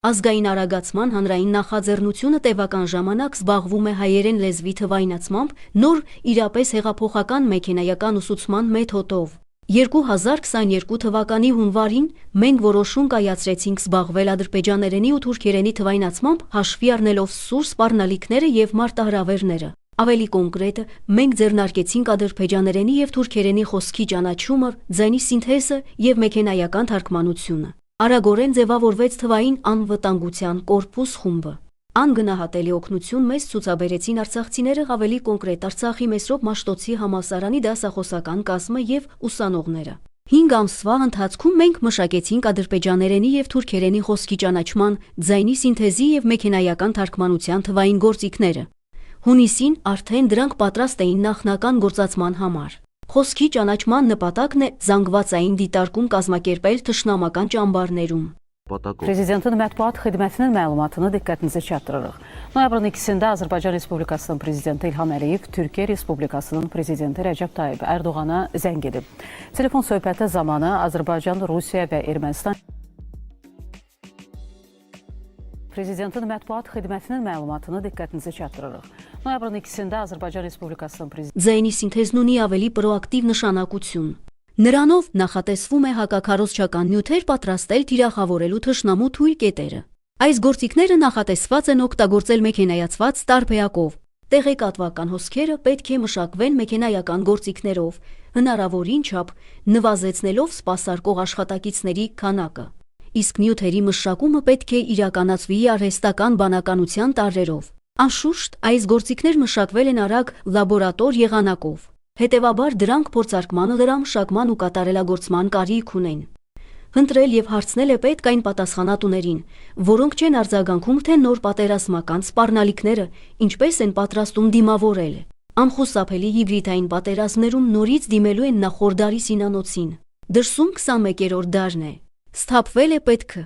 Ազգային արագացման հանրային նախաձեռնությունը տևական ժամանակ զբաղվում է հայերեն լեզվի թվայնացմամբ նոր իրապես հեղափոխական մեքենայական ուսուցման մեթոդով։ 2022 թվականի հունվարին մենք որոշում կայացրեցինք զբաղվել ադրբեջաներենի ու թուրքերենի թվայնացմամբ հաշվի առնելով սուր սպառնալիքները և մարտահրավերները։ Ավելի կոնկրետ, մենք ձեռնարկեցինք ադրբեջաներենի և թուրքերենի խոսքի ճանաչումը, ձայնի սինթեզը և մեքենայական թարգմանությունը։ Արագորեն ձևավորվեց թվային անվտանգության կորպուս խումբը։ Անգնահատելի օգնություն մեզ ցուցաբերեցին արցախցիները, ավելի կոնկրետ Արցախի Մեսրոպ Մաշտոցի համալսարանի դասախոսական կազմը և ուսանողները։ 5 ամսվա ընթացքում մենք մշակեցինք ադրբեջաներենի և թուրքերենի խոսքի ճանաչման, ձայնի սինթեզի և մեքենայական թարգմանության թվային գործիքները։ Հունիսին արդեն դրանք պատրաստ էին նախնական գործածման համար։ Խոսքի ճանաչման նպատակն է զանգվածային դիտարկում կազմակերպել թշնամական ճամբարներում։ Prezidentin mətbuat xidmətinin məlumatını diqqətinizə çatdırırıq. Noyabrın 2-də Azərbaycan Respublikasının Prezidenti İlham Əliyev Türkiyə Respublikasının Prezidenti Rəcəb Tayyib Ərdoğana zəng edib. Telefon söhbəti zamanı Azərbaycan, Rusiya və Ermənistan Prezidentin mətbuat xidmətinin məlumatını diqqətinizə çatdırırıq. Noyabrın 2-də Azərbaycan Respublikasının Prezidenti Ձայնի սինթեզն ունի ավելի պրոակտիվ նշանակություն։ Նրանով նախատեսվում է հակաքարոզչական նյութեր պատրաստել թիրախավորելու թշնամու թույլ կետերը։ Այս գործիքները նախատեսված են օգտագործել մեքենայացված տարբերակով։ Տեղեկատվական հոսքերը պետք է մշակվեն մեքենայական գործիքներով, հնարավորին չափ նվազեցնելով սպասարկող աշխատակիցների քանակը։ Իսկ նյութերի մշակումը պետք է իրականացվի արհեստական բանականության տարրերով։ Անշուշտ, այս գործիքներ մշակվել են արագ լաբորատոր եղանակով։ Հետևաբար դրանք փորձարկման, լրամշակման ու կատարելագործման կարիք ունեն։ Հընտրել և հարցնել է պետք այն պատասխանատուներին, որոնք չեն արձագանքում, թե նոր պատերազմական սպառնալիքները ինչպես են պատրաստում դիմավորել։ Անխուսափելի հիբրիդային պատերազմներում նորից դիմելու են նախորդ դարի սինանոցին։ Դրսում 21-րդ դարն է։ Սթափվել է պետքը